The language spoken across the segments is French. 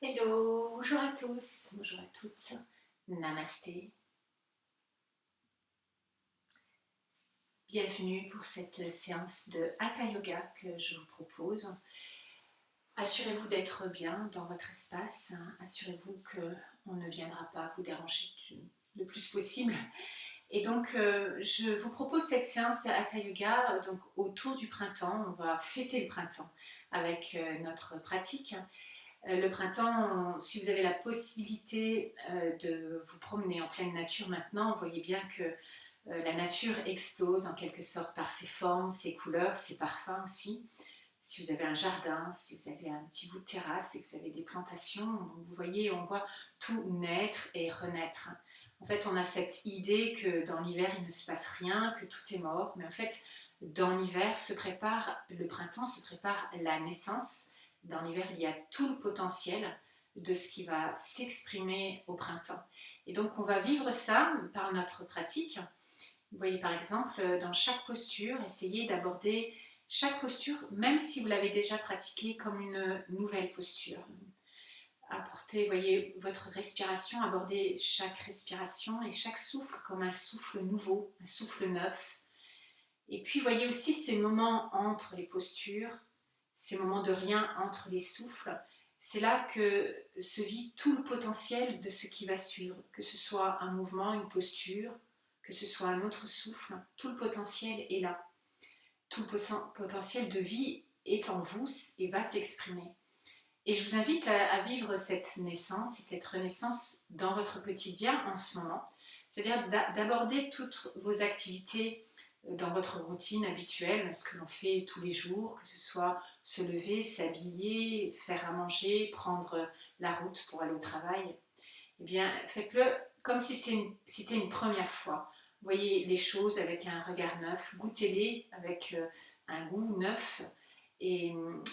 Hello, bonjour à tous, bonjour à toutes, namasté. Bienvenue pour cette séance de Hatha Yoga que je vous propose. Assurez-vous d'être bien dans votre espace, assurez-vous qu'on ne viendra pas vous déranger le plus possible. Et donc, je vous propose cette séance de Hatha Yoga donc, autour du printemps. On va fêter le printemps avec notre pratique. Le printemps, si vous avez la possibilité de vous promener en pleine nature maintenant, vous voyez bien que la nature explose en quelque sorte par ses formes, ses couleurs, ses parfums aussi. Si vous avez un jardin, si vous avez un petit bout de terrasse, si vous avez des plantations, vous voyez, on voit tout naître et renaître. En fait, on a cette idée que dans l'hiver, il ne se passe rien, que tout est mort, mais en fait, dans l'hiver se prépare, le printemps se prépare la naissance. Dans l'hiver, il y a tout le potentiel de ce qui va s'exprimer au printemps. Et donc, on va vivre ça par notre pratique. Vous voyez, par exemple, dans chaque posture, essayez d'aborder chaque posture, même si vous l'avez déjà pratiquée, comme une nouvelle posture. Apportez, voyez, votre respiration, abordez chaque respiration et chaque souffle comme un souffle nouveau, un souffle neuf. Et puis, voyez aussi ces moments entre les postures, ces moments de rien entre les souffles. C'est là que se vit tout le potentiel de ce qui va suivre, que ce soit un mouvement, une posture, que ce soit un autre souffle, tout le potentiel est là. Tout le potentiel de vie est en vous et va s'exprimer. Et je vous invite à vivre cette naissance et cette renaissance dans votre quotidien en ce moment. C'est-à-dire d'aborder toutes vos activités dans votre routine habituelle, ce que l'on fait tous les jours, que ce soit se lever, s'habiller, faire à manger, prendre la route pour aller au travail. Eh bien, faites-le comme si c'était une première fois. Voyez les choses avec un regard neuf, goûtez-les avec un goût neuf et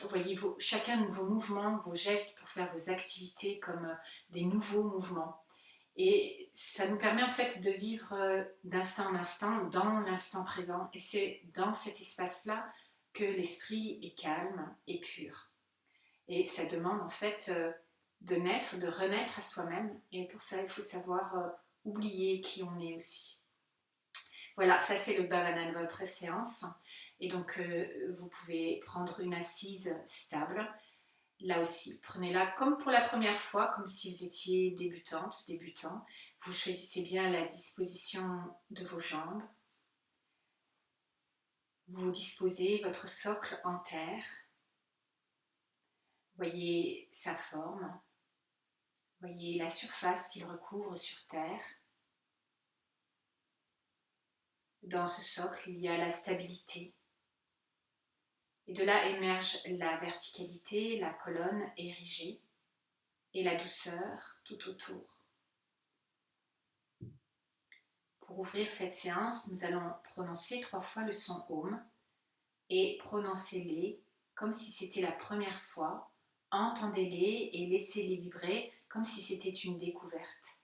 voyez chacun de vos mouvements, vos gestes pour faire vos activités comme des nouveaux mouvements. Et ça nous permet en fait de vivre d'instant en instant, dans l'instant présent. Et c'est dans cet espace-là que l'esprit est calme et pur. Et ça demande en fait de naître, de renaître à soi-même. Et pour ça, il faut savoir oublier qui on est aussi. Voilà, ça c'est le bhavana de votre séance. Et donc, vous pouvez prendre une assise stable. Là aussi, prenez-la comme pour la première fois, comme si vous étiez débutante, débutant. Vous choisissez bien la disposition de vos jambes. Vous disposez votre socle en terre. Voyez sa forme. Voyez la surface qu'il recouvre sur terre. Dans ce socle, il y a la stabilité. Et de là émerge la verticalité, la colonne érigée et la douceur tout autour. Pour ouvrir cette séance, nous allons prononcer 3 fois le son Om et prononcez-les comme si c'était la première fois. Entendez-les et laissez-les vibrer comme si c'était une découverte.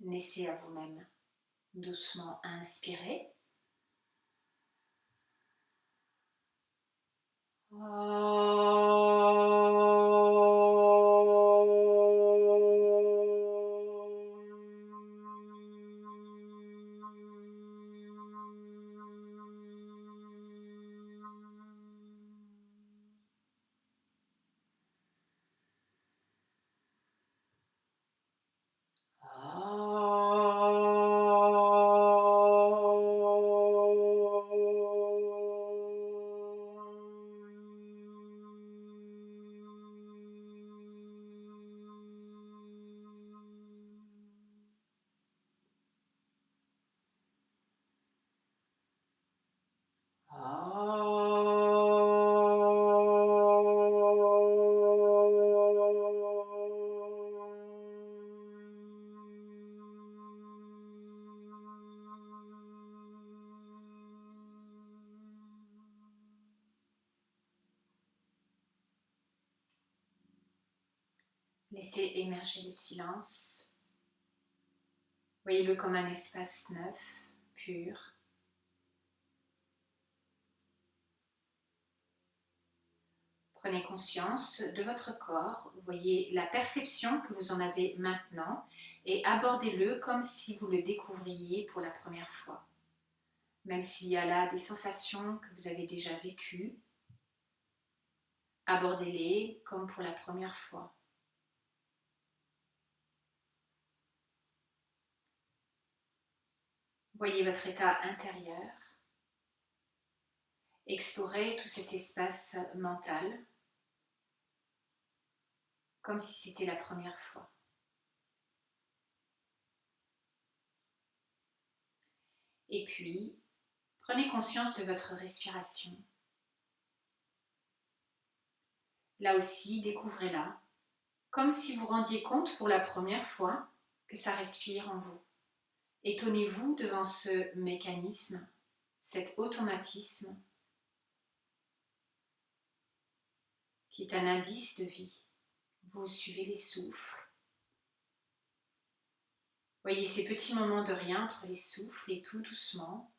Naissez à vous-même. Doucement inspirez. Laissez émerger le silence. Voyez-le comme un espace neuf, pur. Prenez conscience de votre corps, voyez la perception que vous en avez maintenant et abordez-le comme si vous le découvriez pour la première fois. Même s'il y a là des sensations que vous avez déjà vécues, abordez-les comme pour la première fois. Voyez votre état intérieur. Explorez tout cet espace mental comme si c'était la première fois. Et puis, prenez conscience de votre respiration. Là aussi, découvrez-la, comme si vous rendiez compte pour la première fois que ça respire en vous. Étonnez-vous devant ce mécanisme, cet automatisme qui est un indice de vie. Vous suivez les souffles. Voyez ces petits moments de rien entre les souffles et tout doucement,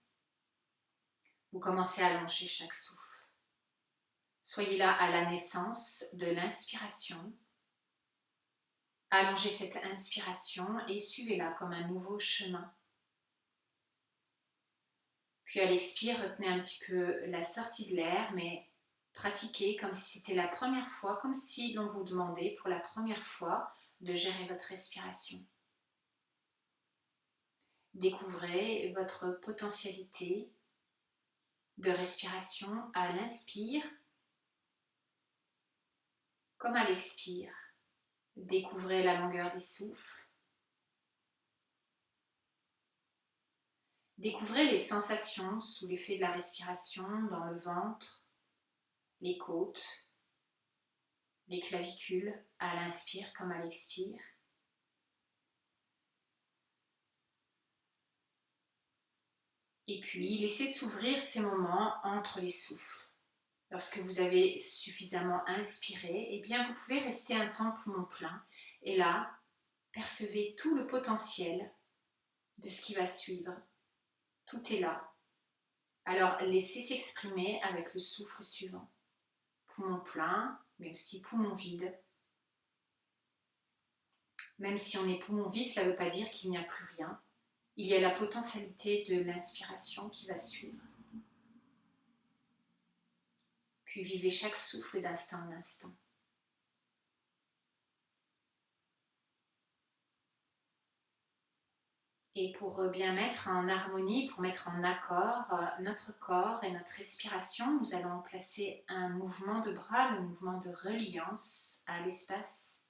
vous commencez à allonger chaque souffle. Soyez là à la naissance de l'inspiration. Allongez cette inspiration et suivez-la comme un nouveau chemin. Puis à l'expire, retenez un petit peu la sortie de l'air, mais pratiquez comme si c'était la première fois, comme si l'on vous demandait pour la première fois de gérer votre respiration. Découvrez votre potentialité de respiration à l'inspire comme à l'expire. Découvrez la longueur des souffles. Découvrez les sensations sous l'effet de la respiration dans le ventre, les côtes, les clavicules à l'inspire comme à l'expire. Et puis, laissez s'ouvrir ces moments entre les souffles. Lorsque vous avez suffisamment inspiré, eh bien vous pouvez rester un temps poumon plein. Et là, percevez tout le potentiel de ce qui va suivre. Tout est là. Alors, laissez s'exprimer avec le souffle suivant. Poumon plein, mais aussi poumon vide. Même si on est poumon vide, cela ne veut pas dire qu'il n'y a plus rien. Il y a la potentialité de l'inspiration qui va suivre. Puis vivez chaque souffle d'instant en instant. Et pour bien mettre en harmonie, pour mettre en accord notre corps et notre respiration, nous allons placer un mouvement de bras, le mouvement de reliance à l'espace.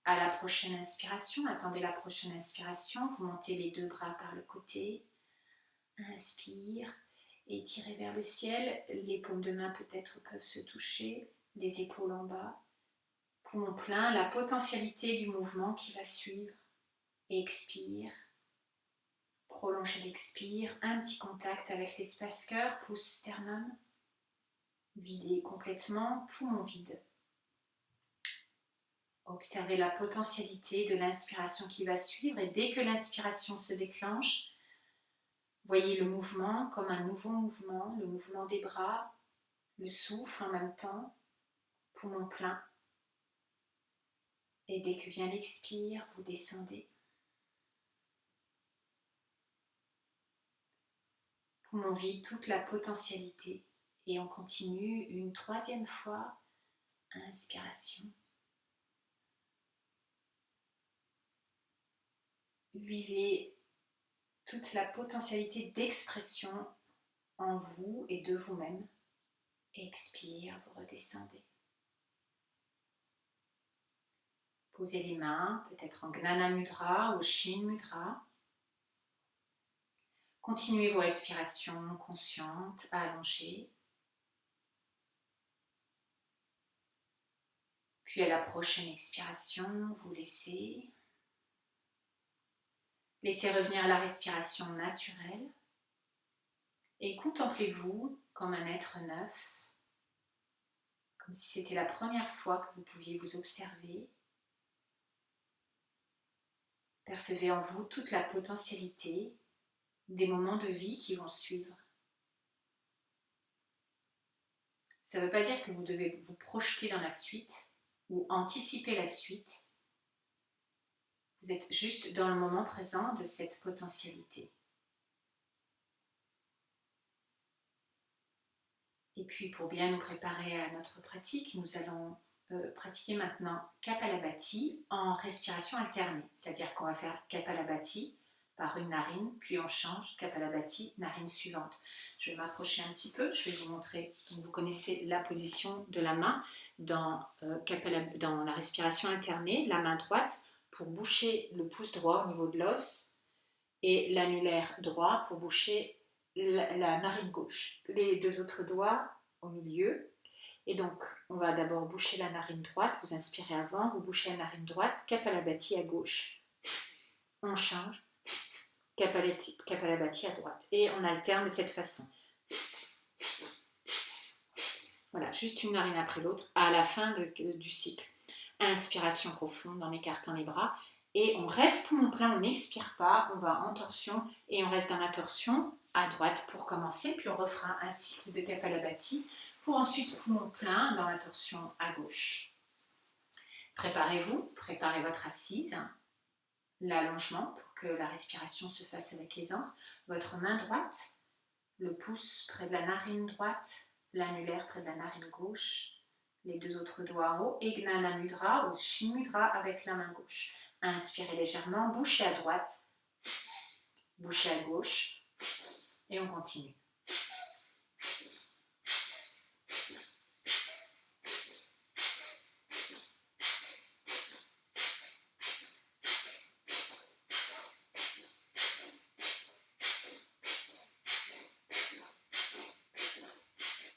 À la prochaine inspiration, attendez la prochaine inspiration, vous montez les deux bras par le côté. Inspire, étirez vers le ciel, les paumes de main peut-être peuvent se toucher, les épaules en bas. Poumon plein, la potentialité du mouvement qui va suivre. Expire. Prolongez l'expire, un petit contact avec l'espace cœur, pouce sternum. Videz complètement, poumon vide. Observez la potentialité de l'inspiration qui va suivre et dès que l'inspiration se déclenche, voyez le mouvement comme un nouveau mouvement, le mouvement des bras, le souffle en même temps, poumon plein. Et dès que vient l'expire, vous descendez. Poumon vide, toute la potentialité. Et on continue une troisième fois. Inspiration. Vivez toute la potentialité d'expression en vous et de vous-même. Expire, vous redescendez. Posez les mains, peut-être en Gnana Mudra ou Shin Mudra. Continuez vos respirations conscientes, allongées. Puis à la prochaine expiration, vous laissez revenir la respiration naturelle et contemplez-vous comme un être neuf, comme si c'était la première fois que vous pouviez vous observer. Percevez en vous toute la potentialité des moments de vie qui vont suivre. Ça ne veut pas dire que vous devez vous projeter dans la suite ou anticiper la suite. Vous êtes juste dans le moment présent de cette potentialité. Et puis pour bien nous préparer à notre pratique, nous allons pratiquer maintenant Kapalabhati en respiration alternée. C'est-à-dire qu'on va faire Kapalabhati par une narine, puis on change Kapalabhati, narine suivante. Je vais m'approcher un petit peu, je vais vous montrer. Donc vous connaissez la position de la main dans la respiration alternée, la main droite pour boucher le pouce droit au niveau de l'os et l'annulaire droit pour boucher la narine gauche. Les deux autres doigts au milieu. Et donc, on va d'abord boucher la narine droite. Vous inspirez avant, vous bouchez la narine droite, Kapalabhati à gauche. On change, Kapalabhati à droite. Et on alterne de cette façon. Voilà, juste une narine après l'autre à la fin du cycle. Inspiration profonde en écartant les bras. Et on reste poumon plein, on n'expire pas, on va en torsion et on reste dans la torsion à droite pour commencer. Puis on refera un cycle de Kapalabhati pour ensuite poumon plein dans la torsion à gauche. Préparez-vous, préparez votre assise, l'allongement pour que la respiration se fasse avec aisance. Votre main droite, le pouce près de la narine droite, l'annulaire près de la narine gauche, les deux autres doigts en haut, et Gnana Mudra ou Shin Mudra avec la main gauche. Inspirez légèrement, bouchez à droite, bouchez à gauche, et on continue.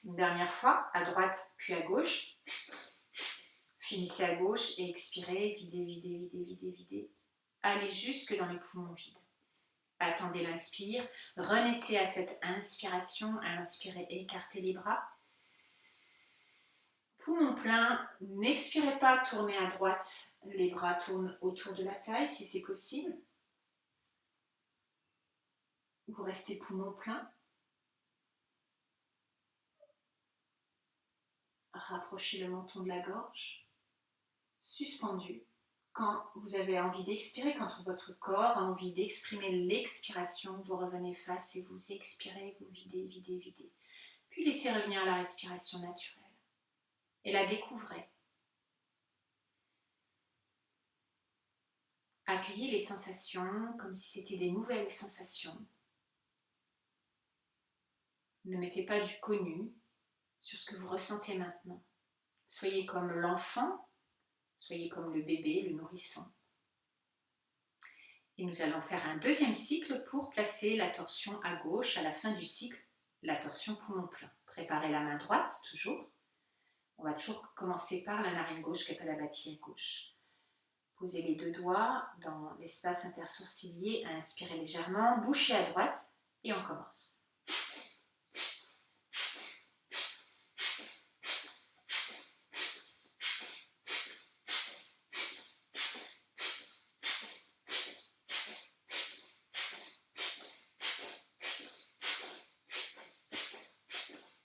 Une dernière fois, à droite puis à gauche. Finissez à gauche et expirez, videz, videz, videz, videz, videz. Allez jusque dans les poumons vides. Attendez l'inspire, renaissez à cette inspiration, inspirez, écartez les bras. Poumon plein, n'expirez pas, tournez à droite, les bras tournent autour de la taille si c'est possible. Vous restez poumon plein. Rapprochez le menton de la gorge. Suspendu. Quand vous avez envie d'expirer, quand votre corps a envie d'exprimer l'expiration, vous revenez face et vous expirez, vous videz, videz, videz. Puis laissez revenir la respiration naturelle et la découvrez. Accueillez les sensations comme si c'était des nouvelles sensations. Ne mettez pas du connu sur ce que vous ressentez maintenant. Soyez comme l'enfant. Soyez comme le bébé, le nourrisson. Et nous allons faire un deuxième cycle pour placer la torsion à gauche à la fin du cycle, la torsion poumon plein. Préparez la main droite, toujours. On va toujours commencer par la narine gauche, Kapalabhati à gauche. Posez les deux doigts dans l'espace intersourcilier, inspirez légèrement, bouchez à droite et on commence.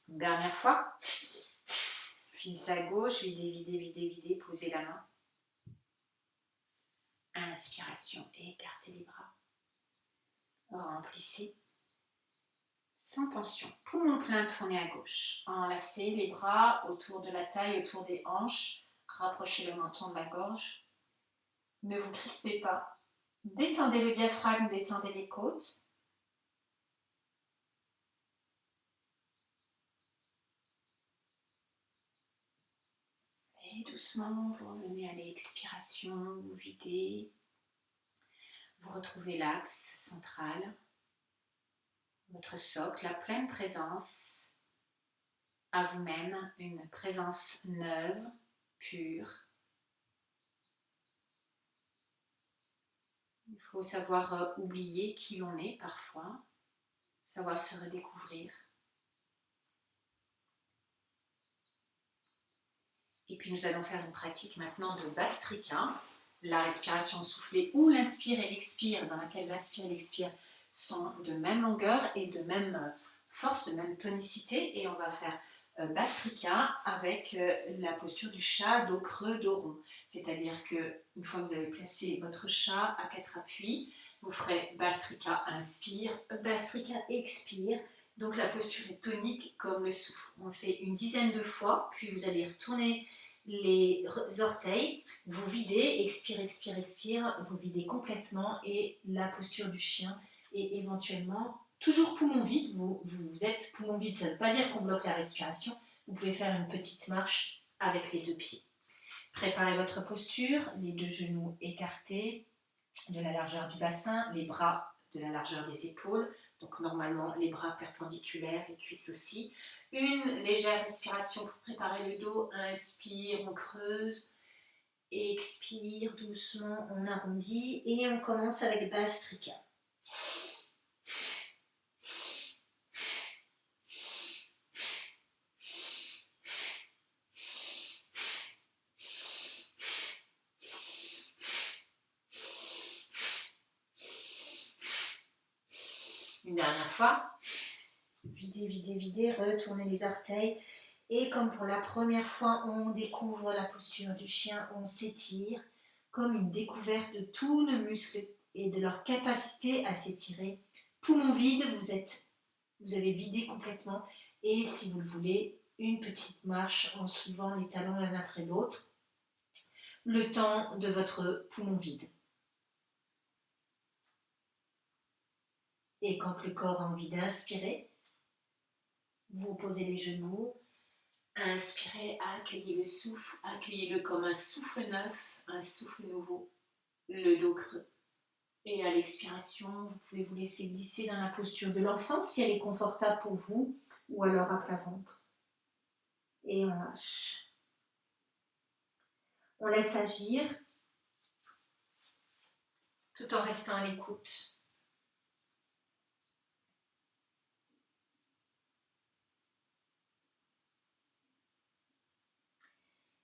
Dernière fois. Finissez à gauche, videz, videz, videz, videz, posez la main. Inspiration, écartez les bras. Remplissez. Sans tension. Poumon plein, tournez à gauche. Enlacez les bras autour de la taille, autour des hanches. Rapprochez le menton de la gorge. Ne vous crispez pas. Détendez le diaphragme, détendez les côtes. Et doucement, vous revenez à l'expiration, vous videz. Vous retrouvez l'axe central, votre socle, la pleine présence à vous-même, une présence neuve, pure. Il faut savoir oublier qui l'on est parfois, savoir se redécouvrir. Et puis nous allons faire une pratique maintenant de Bhastrika, la respiration soufflée ou l'inspire et l'expire, dans laquelle l'inspire et l'expire sont de même longueur et de même force, de même tonicité. Et on va faire Bastrika avec la posture du chat, dos creux, dos rond. C'est-à-dire que une fois que vous avez placé votre chat à 4 appuis, vous ferez Bastrika inspire, Bastrika expire. Donc la posture est tonique comme le souffle. On le fait une dizaine de fois, puis vous allez retourner les orteils, vous videz, expire, expire, expire, vous videz complètement et la posture du chien et éventuellement toujours poumon vide, vous êtes poumon vide, ça ne veut pas dire qu'on bloque la respiration, vous pouvez faire une petite marche avec les 2 pieds. Préparez votre posture, les 2 genoux écartés de la largeur du bassin, les bras de la largeur des épaules, donc normalement les bras perpendiculaires, les cuisses aussi. Une légère respiration pour préparer le dos, inspire, on creuse, expire doucement, on arrondit et on commence avec Bastrika. Une dernière fois. Videz, videz, videz, retournez les orteils. Et comme pour la première fois, on découvre la posture du chien, on s'étire comme une découverte de tous nos muscles et de leur capacité à s'étirer. Poumon vide, vous avez vidé complètement. Et si vous le voulez, une petite marche en soulevant les talons l'un après l'autre, le temps de votre poumon vide. Et quand le corps a envie d'inspirer, vous posez les genoux, inspirez, accueillez le souffle, accueillez-le comme un souffle neuf, un souffle nouveau, le dos creux. Et à l'expiration, vous pouvez vous laisser glisser dans la posture de l'enfant si elle est confortable pour vous, ou alors à plat ventre. Et on lâche. On laisse agir, tout en restant à l'écoute.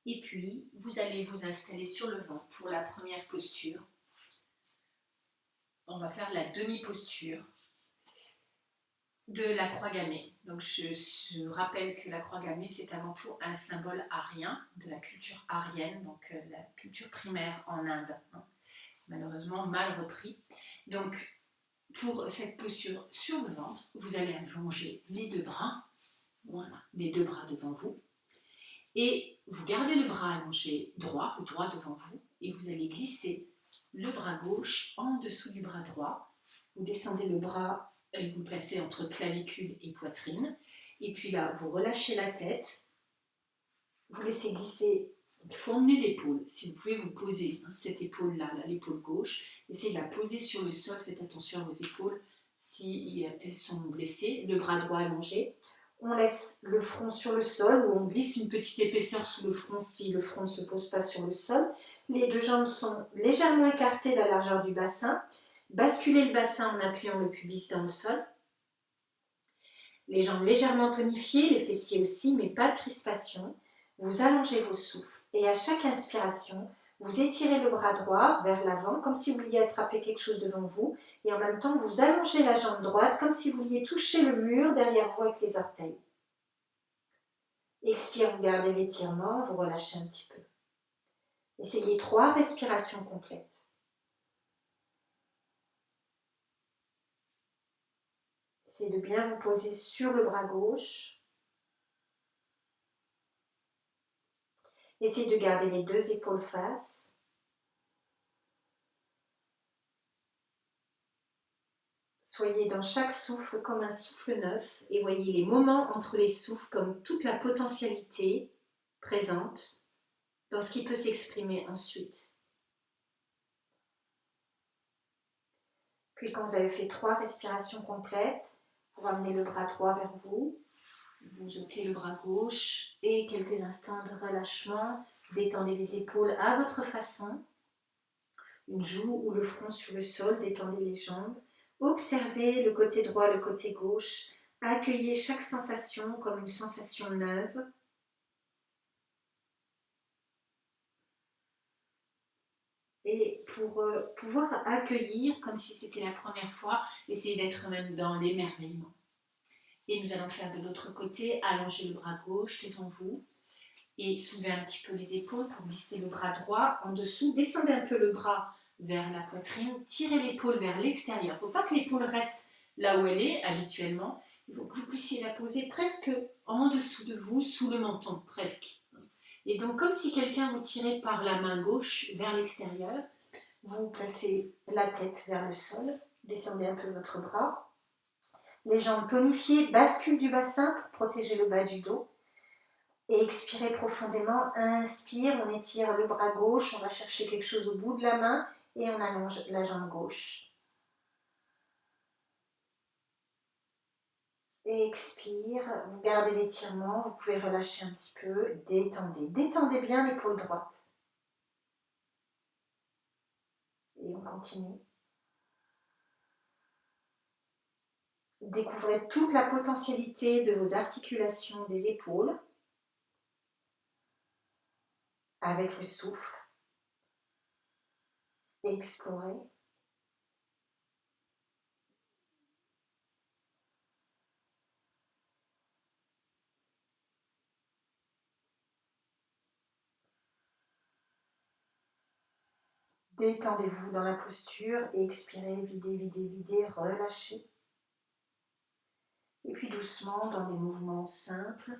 Et puis, vous allez vous installer sur le ventre pour la première posture. On va faire la demi-posture de la croix gammée. Donc je rappelle que la croix gammée, c'est avant tout un symbole arien, de la culture arienne, donc la culture primaire en Inde. Malheureusement, mal repris. Donc, pour cette posture sur le ventre, vous allez allonger les 2 bras, voilà, les 2 bras devant vous. Et vous gardez le bras allongé droit, le droit devant vous, et vous allez glisser le bras gauche en dessous du bras droit. Vous descendez le bras et vous le placez entre clavicule et poitrine. Et puis là, vous relâchez la tête, vous laissez glisser, il faut emmener l'épaule. Si vous pouvez vous poser, cette épaule-là, l'épaule gauche, essayez de la poser sur le sol, faites attention à vos épaules si elles sont blessées, le bras droit allongé. On laisse le front sur le sol ou on glisse une petite épaisseur sous le front si le front ne se pose pas sur le sol. Les 2 jambes sont légèrement écartées à la largeur du bassin. Basculez le bassin en appuyant le pubis dans le sol. Les jambes légèrement tonifiées, les fessiers aussi, mais pas de crispation. Vous allongez vos souffles et à chaque inspiration, vous étirez le bras droit vers l'avant comme si vous vouliez attraper quelque chose devant vous et en même temps vous allongez la jambe droite comme si vous vouliez toucher le mur derrière vous avec les orteils. Expire, vous gardez l'étirement, vous relâchez un petit peu. Essayez 3 respirations complètes. Essayez de bien vous poser sur le bras gauche. Essayez de garder les 2 épaules face. Soyez dans chaque souffle comme un souffle neuf et voyez les moments entre les souffles comme toute la potentialité présente dans ce qui peut s'exprimer ensuite. Puis quand vous avez fait 3 respirations complètes, vous ramenez le bras droit vers vous, vous ôtez le bras gauche et quelques instants de relâchement, détendez les épaules à votre façon, une joue ou le front sur le sol, détendez les jambes. Observez le côté droit, le côté gauche. Accueillez chaque sensation comme une sensation neuve. Et pour pouvoir accueillir comme si c'était la première fois, essayez d'être même dans l'émerveillement. Et nous allons faire de l'autre côté, allonger le bras gauche devant vous et soulevez un petit peu les épaules pour glisser le bras droit en dessous. Descendez un peu le bras vers la poitrine, tirez l'épaule vers l'extérieur. Il ne faut pas que l'épaule reste là où elle est habituellement. Il faut que vous puissiez la poser presque en dessous de vous, sous le menton, presque. Et donc, comme si quelqu'un vous tirait par la main gauche vers l'extérieur, vous placez la tête vers le sol, descendez un peu votre bras. Les jambes tonifiées, bascule du bassin pour protéger le bas du dos. Et expirez profondément. Inspire, on étire le bras gauche, on va chercher quelque chose au bout de la main et on allonge la jambe gauche. Et expire, vous gardez l'étirement, vous pouvez relâcher un petit peu, détendez. Détendez bien l'épaule droite. Et on continue. Découvrez toute la potentialité de vos articulations des épaules avec le souffle. Explorez. Détendez-vous dans la posture, expirez, videz, videz, videz, relâchez. Et puis doucement, dans des mouvements simples,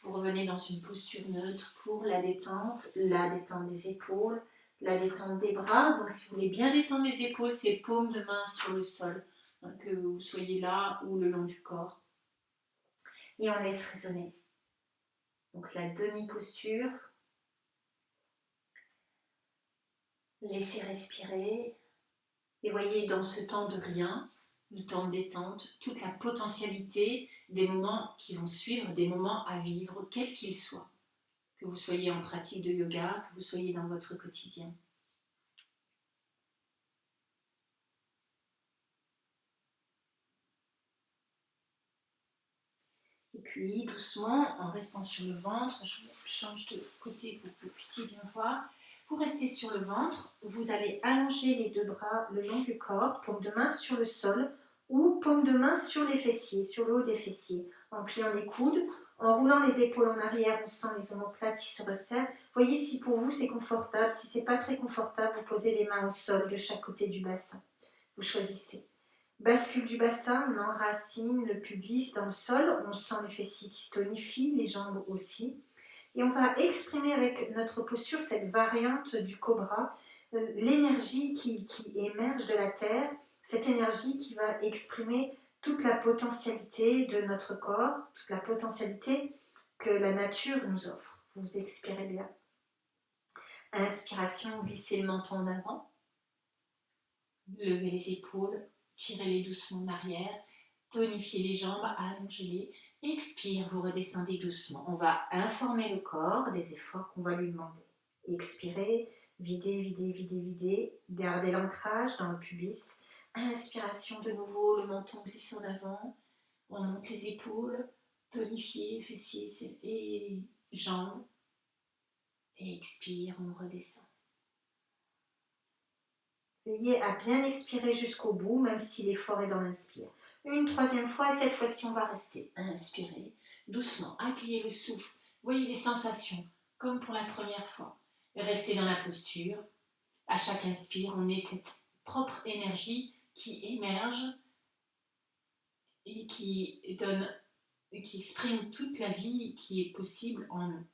vous revenez dans une posture neutre pour la détente des épaules, la détente des bras. Donc si vous voulez bien détendre les épaules, c'est paume de main sur le sol, hein, que vous soyez là ou le long du corps. Et on laisse résonner. Donc la demi-posture. Laissez respirer. Et voyez dans ce temps de rien, le temps de détente, toute la potentialité des moments qui vont suivre, des moments à vivre, quels qu'ils soient. Que vous soyez en pratique de yoga, que vous soyez dans votre quotidien. Et puis doucement, en restant sur le ventre, je change de côté pour que vous puissiez bien voir. Vous restez sur le ventre, vous allez allonger les deux bras le long du corps, paume de main sur le sol ou paume de main sur les fessiers, sur le haut des fessiers, en pliant les coudes, en roulant les épaules en arrière, on sent les omoplates qui se resserrent. Voyez si pour vous c'est confortable, si c'est pas très confortable, vous posez les mains au sol de chaque côté du bassin. Vous choisissez. Bascule du bassin, on enracine le pubis dans le sol, on sent les fessiers qui se tonifient, les jambes aussi. Et on va exprimer avec notre posture cette variante du cobra, l'énergie qui émerge de la terre, cette énergie qui va exprimer toute la potentialité de notre corps, toute la potentialité que la nature nous offre. Vous expirez bien. Inspiration, glissez le menton en avant, levez les épaules, tirez-les doucement en arrière, tonifiez les jambes, allongez-les. Expire, vous redescendez doucement. On va informer le corps des efforts qu'on va lui demander. Expirez, videz, videz, videz, videz. Gardez l'ancrage dans le pubis. Inspiration de nouveau, le menton glisse en avant. On monte les épaules, tonifiez fessiers et jambes. Et expire, on redescend. Veillez à bien expirer jusqu'au bout, même si l'effort est dans l'inspire. Une troisième fois, et cette fois-ci, on va rester. Inspirez, doucement, accueillez le souffle. Voyez les sensations, comme pour la première fois. Restez dans la posture. À chaque inspire, on est cette propre énergie qui émerge et qui exprime toute la vie qui est possible en nous.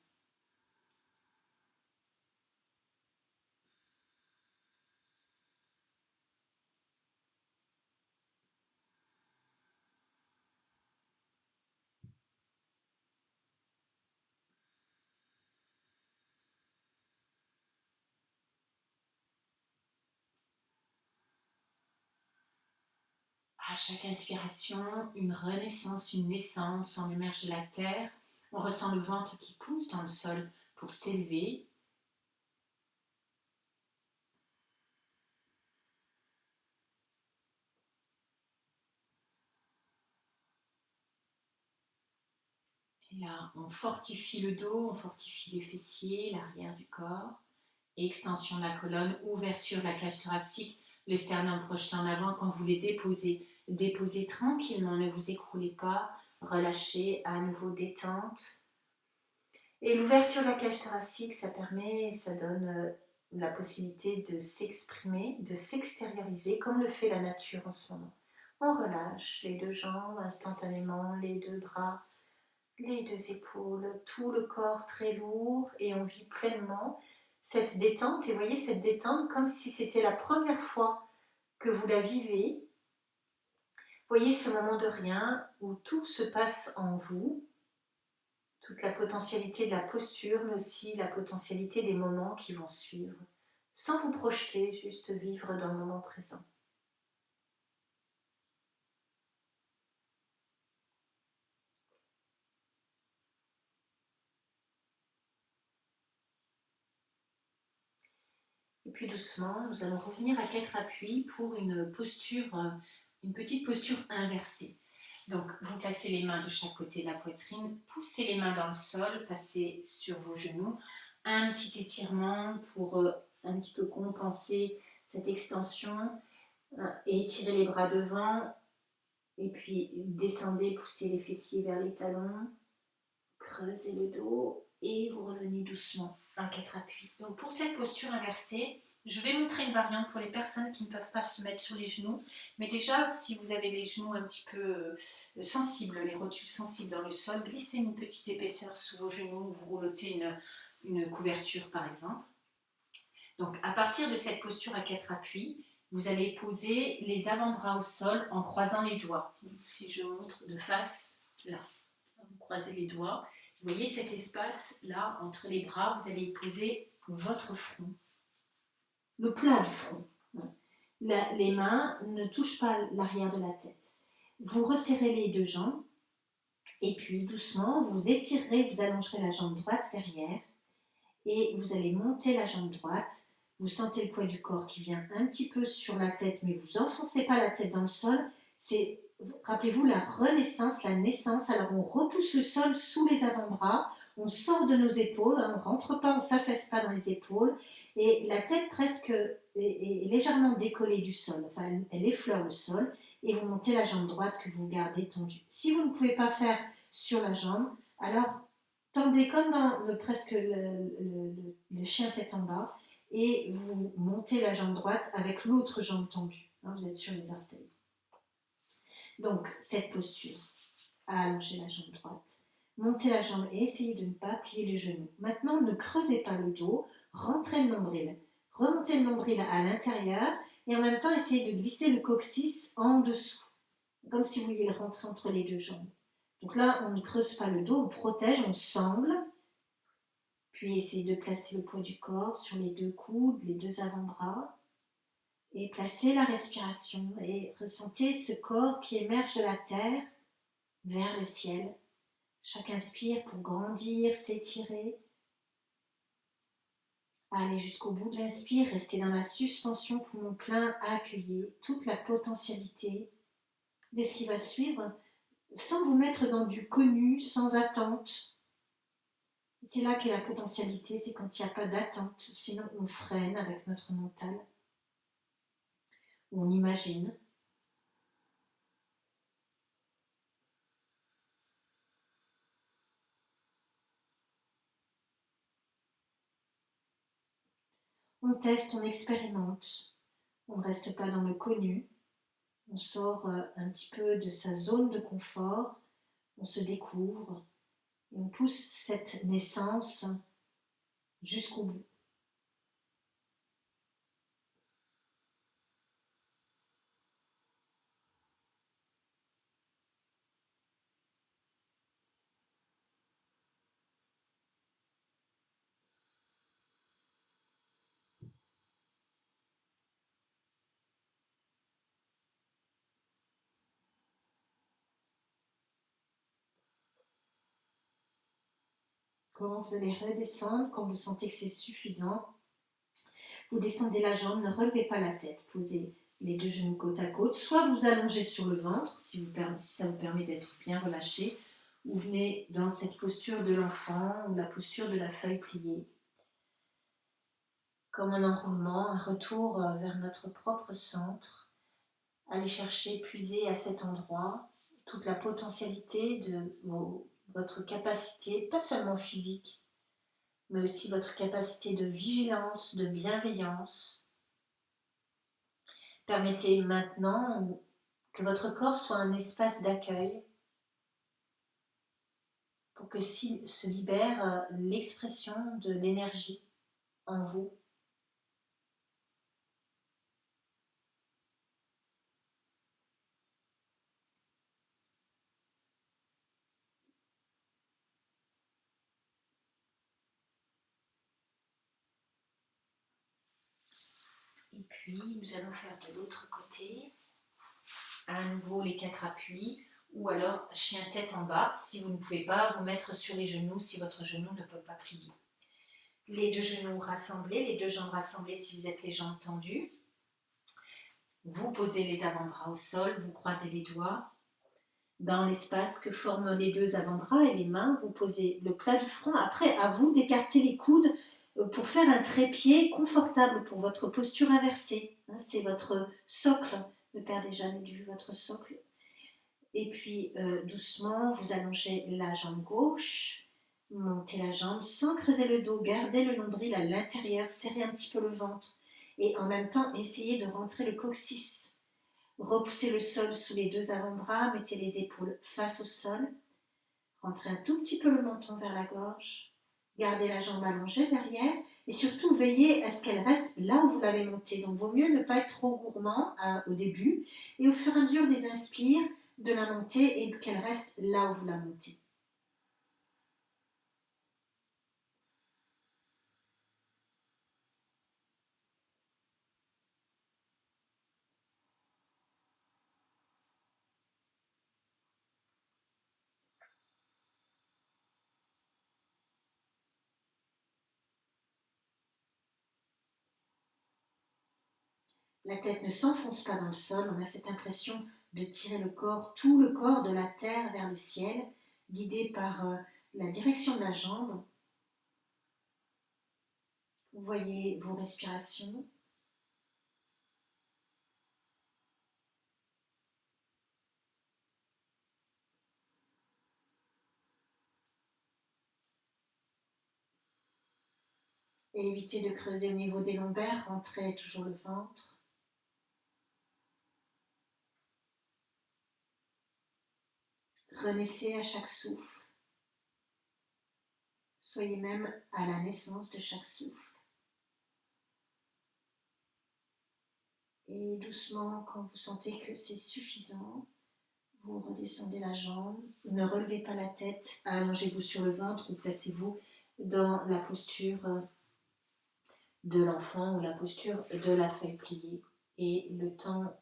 À chaque inspiration, une renaissance, une naissance, on émerge de la terre, on ressent le ventre qui pousse dans le sol pour s'élever. Et là, on fortifie le dos, on fortifie les fessiers, l'arrière du corps, extension de la colonne, ouverture de la cage thoracique, le sternum projeté en avant quand vous les déposez. Déposez tranquillement, ne vous écroulez pas, relâcher, à nouveau détente. Et l'ouverture de la cage thoracique, ça donne la possibilité de s'exprimer, de s'extérioriser, comme le fait la nature en ce moment. On relâche les deux jambes instantanément, les deux bras, les deux épaules, tout le corps très lourd, et on vit pleinement cette détente. Et vous voyez cette détente comme si c'était la première fois que vous la vivez. Vous voyez ce moment de rien où tout se passe en vous, toute la potentialité de la posture, mais aussi la potentialité des moments qui vont suivre, sans vous projeter, juste vivre dans le moment présent. Et puis doucement, nous allons revenir à 4 appuis pour une petite posture inversée. Donc, vous placez les mains de chaque côté de la poitrine, poussez les mains dans le sol, passez sur vos genoux. Un petit étirement pour un petit peu compenser cette extension. Et étirez les bras devant. Et puis, descendez, poussez les fessiers vers les talons. Creusez le dos. Et vous revenez doucement à 4 appuis. Donc, pour cette posture inversée, je vais montrer une variante pour les personnes qui ne peuvent pas se mettre sur les genoux. Mais déjà, si vous avez les genoux un petit peu sensibles, les rotules sensibles dans le sol, glissez une petite épaisseur sous vos genoux, vous roulotez une couverture par exemple. Donc, à partir de cette posture à 4 appuis, vous allez poser les avant-bras au sol en croisant les doigts. Donc, si je montre de face, là, vous croisez les doigts. Vous voyez cet espace là entre les bras, vous allez y poser votre front. Le plat du front. Les mains ne touchent pas l'arrière de la tête. Vous resserrez les deux jambes et puis doucement, vous étirerez, vous allongerez la jambe droite derrière et vous allez monter la jambe droite. Vous sentez le poids du corps qui vient un petit peu sur la tête, mais vous enfoncez pas la tête dans le sol. C'est, rappelez-vous, la renaissance, la naissance. Alors on repousse le sol sous les avant-bras, on sort de nos épaules, on ne rentre pas, on ne s'affaisse pas dans les épaules, et la tête presque est légèrement décollée du sol, enfin elle effleure le sol, et vous montez la jambe droite que vous gardez tendue. Si vous ne pouvez pas faire sur la jambe, alors tendez comme dans le chien tête en bas, et vous montez la jambe droite avec l'autre jambe tendue. Vous êtes sur les orteils. Donc, cette posture, allonger la jambe droite, montez la jambe et essayez de ne pas plier les genoux. Maintenant, ne creusez pas le dos, rentrez le nombril, remontez le nombril à l'intérieur et en même temps, essayez de glisser le coccyx en dessous, comme si vous vouliez le rentrer entre les deux jambes. Donc là, on ne creuse pas le dos, on protège, on sangle. Puis essayez de placer le poids du corps sur les deux coudes, les deux avant-bras. Et placez la respiration et ressentez ce corps qui émerge de la terre vers le ciel. Chaque inspire pour grandir, s'étirer. Allez jusqu'au bout de l'inspire, restez dans la suspension poumon plein, accueillez toute la potentialité de ce qui va suivre, sans vous mettre dans du connu, sans attente. C'est là qu'est la potentialité, c'est quand il n'y a pas d'attente, sinon on freine avec notre mental. On imagine. On teste, on expérimente. On ne reste pas dans le connu. On sort un petit peu de sa zone de confort. On se découvre. Et on pousse cette naissance jusqu'au bout. Comment vous allez redescendre quand vous sentez que c'est suffisant. Vous descendez la jambe, ne relevez pas la tête. Posez les deux genoux côte à côte. Soit vous allongez sur le ventre, si ça vous permet d'être bien relâché, ou venez dans cette posture de l'enfant ou la posture de la feuille pliée. Comme un enroulement, un retour vers notre propre centre. Allez chercher, puiser à cet endroit toute la potentialité de votre capacité, pas seulement physique, mais aussi votre capacité de vigilance, de bienveillance. Permettez maintenant que votre corps soit un espace d'accueil pour que se libère l'expression de l'énergie en vous. Et puis, nous allons faire de l'autre côté, à nouveau les 4 appuis, ou alors chien tête en bas, si vous ne pouvez pas vous mettre sur les genoux, si votre genou ne peut pas plier. Les 2 genoux rassemblés, les 2 jambes rassemblées si vous êtes les jambes tendues. Vous posez les avant-bras au sol, vous croisez les doigts. Dans l'espace que forment les 2 avant-bras et les mains, vous posez le plat du front. Après, à vous d'écarter les coudes pour faire un trépied confortable pour votre posture inversée. C'est votre socle. Ne perdez jamais de vue votre socle. Et puis, doucement, vous allongez la jambe gauche, montez la jambe sans creuser le dos, gardez le nombril à l'intérieur, serrez un petit peu le ventre. Et en même temps, essayez de rentrer le coccyx. Repoussez le sol sous les 2 avant-bras, mettez les épaules face au sol, rentrez un tout petit peu le menton vers la gorge, gardez la jambe allongée derrière et surtout veillez à ce qu'elle reste là où vous l'avez montée. Donc, vaut mieux ne pas être trop gourmand au début et au fur et à mesure des inspires, de la montée et qu'elle reste là où vous la montez. La tête ne s'enfonce pas dans le sol, on a cette impression de tirer le corps, tout le corps de la terre vers le ciel, guidé par la direction de la jambe. Vous voyez vos respirations. Et évitez de creuser au niveau des lombaires, rentrez toujours le ventre. Renaissez à chaque souffle. Soyez même à la naissance de chaque souffle. Et doucement, quand vous sentez que c'est suffisant, vous redescendez la jambe. Ne relevez pas la tête, allongez-vous sur le ventre ou placez-vous dans la posture de l'enfant ou la posture de la feuille pliée. Et le temps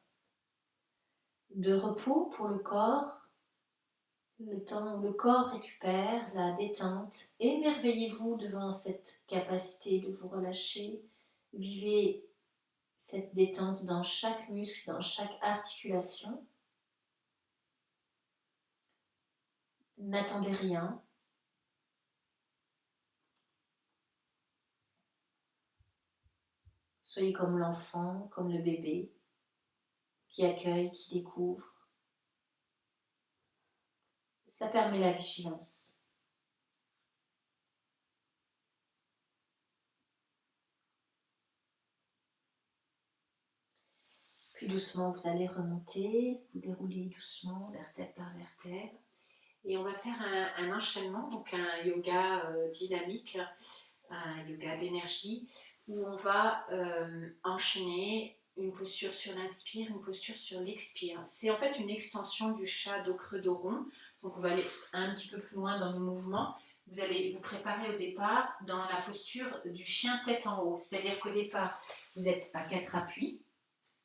de repos pour le corps, le temps où le corps récupère la détente. Émerveillez-vous devant cette capacité de vous relâcher. Vivez cette détente dans chaque muscle, dans chaque articulation. N'attendez rien. Soyez comme l'enfant, comme le bébé, qui accueille, qui découvre. Cela permet la vigilance. Puis doucement, vous allez remonter, vous déroulez doucement, vertèbre par vertèbre. Et on va faire un enchaînement, donc un yoga dynamique, un yoga d'énergie, où on va enchaîner une posture sur l'inspire, une posture sur l'expire. C'est en fait une extension du chat dos creux dos rond. Donc on va aller un petit peu plus loin dans nos mouvements. Vous allez vous préparer au départ dans la posture du chien tête en haut. C'est-à-dire qu'au départ, vous êtes à 4 appuis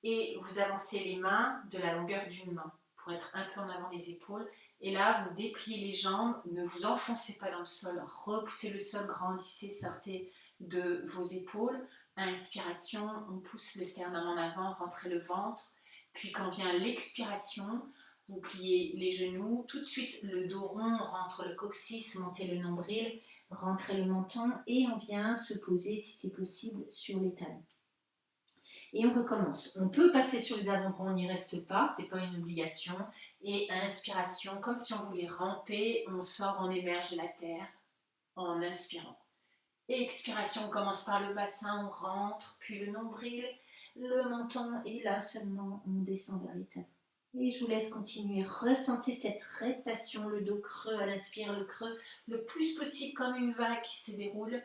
et vous avancez les mains de la longueur d'une main pour être un peu en avant des épaules. Et là, vous dépliez les jambes, ne vous enfoncez pas dans le sol, repoussez le sol, grandissez, sortez de vos épaules. Inspiration, on pousse le sternum en avant, rentrez le ventre. Puis quand vient l'expiration, vous pliez les genoux. Tout de suite, le dos rond, rentre le coccyx, montez le nombril, rentrez le menton et on vient se poser, si c'est possible, sur les talons. Et on recommence. On peut passer sur les avant-bras, on n'y reste pas, c'est pas une obligation. Et inspiration, comme si on voulait ramper, on sort, on émerge de la terre en inspirant. Et expiration, on commence par le bassin, on rentre, puis le nombril, le menton, et là seulement on descend vers les talons. Et je vous laisse continuer. Ressentez cette rétation, le dos creux à l'inspire, le creux le plus possible comme une vague qui se déroule.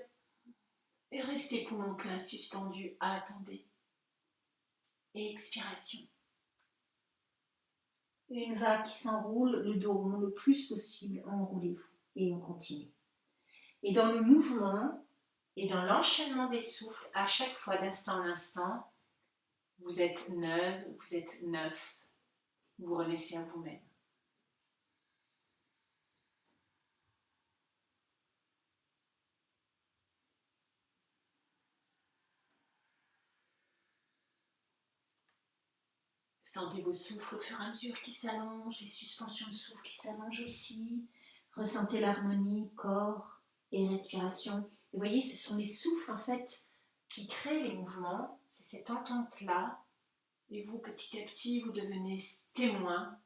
Et restez poumon plein, suspendu, attendez. Et expiration. Une vague qui s'enroule, le dos rond le plus possible, enroulez-vous. Et on continue. Et dans le mouvement et dans l'enchaînement des souffles, à chaque fois d'instant en instant, vous êtes neuve, vous êtes neuf. Vous renaissez à vous-même. Sentez vos souffles au fur et à mesure qui s'allongent, les suspensions de souffle qui s'allongent aussi. Ressentez l'harmonie, corps et respiration. Et voyez, ce sont les souffles en fait qui créent les mouvements. C'est cette entente-là. Et vous, petit à petit, vous devenez témoin.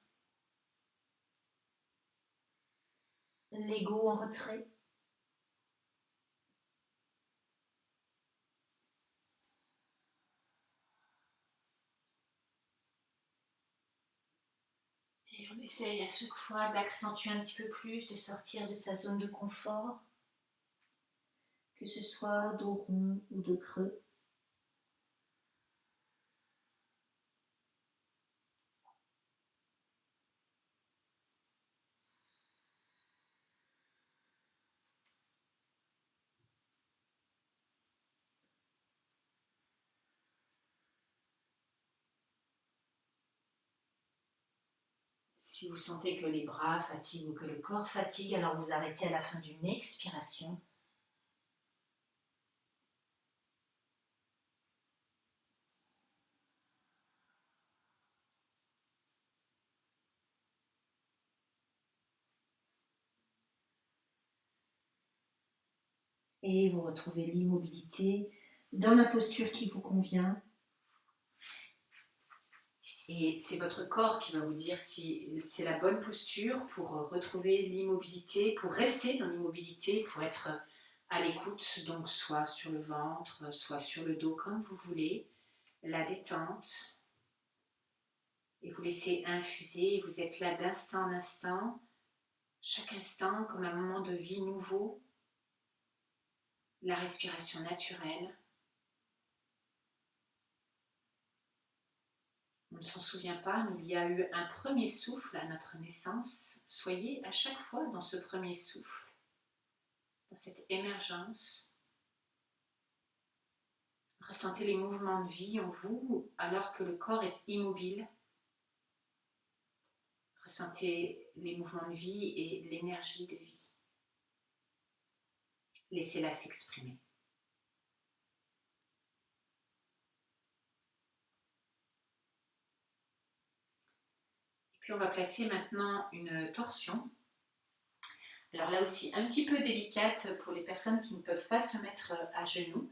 L'ego en retrait. Et on essaye à chaque fois d'accentuer un petit peu plus, de sortir de sa zone de confort, que ce soit dos rond ou dos creux. Si vous sentez que les bras fatiguent ou que le corps fatigue, alors vous arrêtez à la fin d'une expiration. Et vous retrouvez l'immobilité dans la posture qui vous convient. Et c'est votre corps qui va vous dire si c'est la bonne posture pour retrouver l'immobilité, pour rester dans l'immobilité, pour être à l'écoute, donc soit sur le ventre, soit sur le dos, comme vous voulez. La détente. Et vous laissez infuser, vous êtes là d'instant en instant, chaque instant comme un moment de vie nouveau. La respiration naturelle. On ne s'en souvient pas, mais il y a eu un premier souffle à notre naissance. Soyez à chaque fois dans ce premier souffle, dans cette émergence. Ressentez les mouvements de vie en vous alors que le corps est immobile. Ressentez les mouvements de vie et l'énergie de vie. Laissez-la s'exprimer. Puis on va placer maintenant une torsion. Alors là aussi, un petit peu délicate pour les personnes qui ne peuvent pas se mettre à genoux.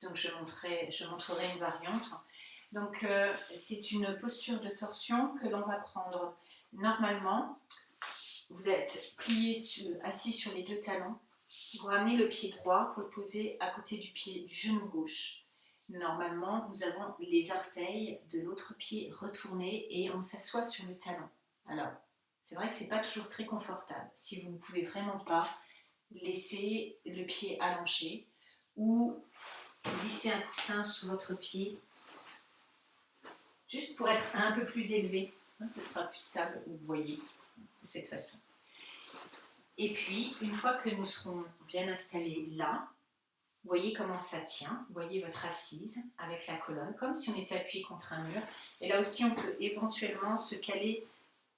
Donc je montrerai une variante. Donc c'est une posture de torsion que l'on va prendre. Normalement, vous êtes assis sur les deux talons. Vous ramenez le pied droit pour le poser à côté du genou gauche. Normalement, nous avons les orteils de l'autre pied retournés et on s'assoit sur le talon. Alors, c'est vrai que ce n'est pas toujours très confortable. Si vous ne pouvez vraiment pas, laissez le pied allongé ou glissez un coussin sous votre pied, juste pour être un peu plus élevé. Ce sera plus stable, vous voyez, de cette façon. Et puis, une fois que nous serons bien installés là, voyez comment ça tient. Voyez votre assise avec la colonne, comme si on était appuyé contre un mur. Et là aussi, on peut éventuellement se caler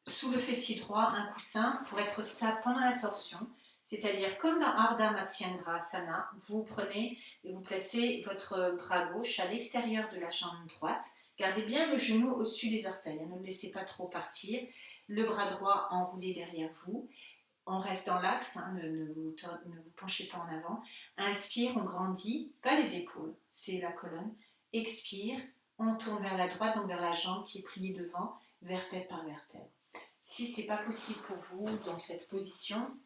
sous le fessier droit un coussin pour être stable pendant la torsion. C'est-à-dire, comme dans Ardha Matsyendrasana, vous prenez et vous placez votre bras gauche à l'extérieur de la jambe droite. Gardez bien le genou au-dessus des orteils, ne le laissez pas trop partir. Le bras droit enroulé derrière vous. On reste dans l'axe, ne vous penchez pas en avant. Inspire, on grandit, pas les épaules, c'est la colonne. Expire, On tourne vers la droite, donc vers la jambe qui est pliée devant, vertèbre par vertèbre. Si ce n'est pas possible pour vous dans cette position,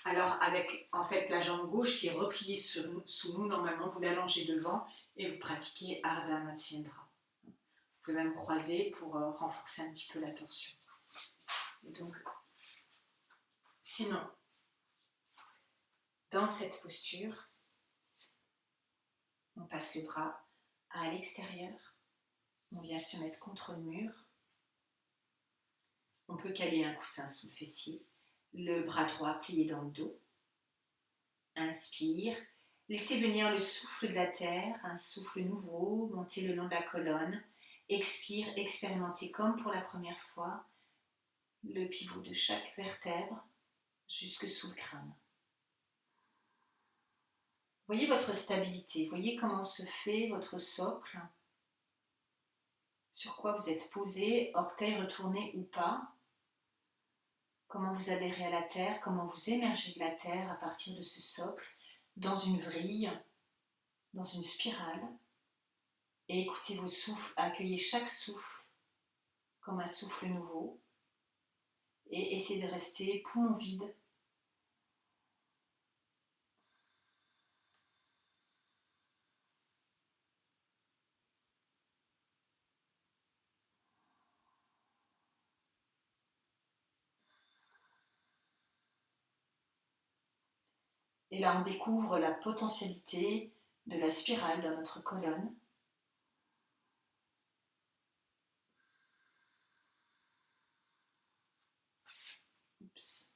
alors avec en fait la jambe gauche qui est repliée sous nous, normalement vous l'allongez devant et vous pratiquez Ardha Matsyendra. Vous pouvez même croiser pour renforcer un petit peu la torsion. Et donc, sinon, dans cette posture, on passe le bras à l'extérieur, on vient se mettre contre le mur, on peut caler un coussin sous le fessier, le bras droit plié dans le dos. Inspire, laissez venir le souffle de la terre, un souffle nouveau, montez le long de la colonne. Expire, expérimentez comme pour la première fois le pivot de chaque vertèbre jusque sous le crâne. Voyez votre stabilité, voyez comment se fait votre socle, sur quoi vous êtes posé, orteils retournés ou pas, comment vous adhérez à la terre, comment vous émergez de la terre à partir de ce socle, dans une vrille, dans une spirale, et écoutez vos souffles, accueillez chaque souffle comme un souffle nouveau, et essayez de rester poumon vide. Et là, on découvre la potentialité de la spirale dans notre colonne. Oups.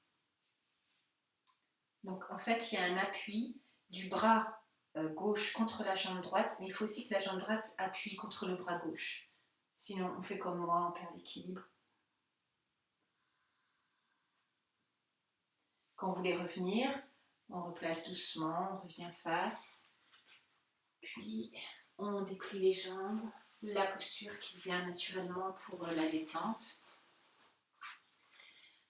Donc, en fait, il y a un appui du bras gauche contre la jambe droite, mais il faut aussi que la jambe droite appuie contre le bras gauche. Sinon, on fait comme moi, on perd l'équilibre. Quand vous voulez revenir, on replace doucement, on revient face. Puis, on déplie les jambes, la posture qui vient naturellement pour la détente.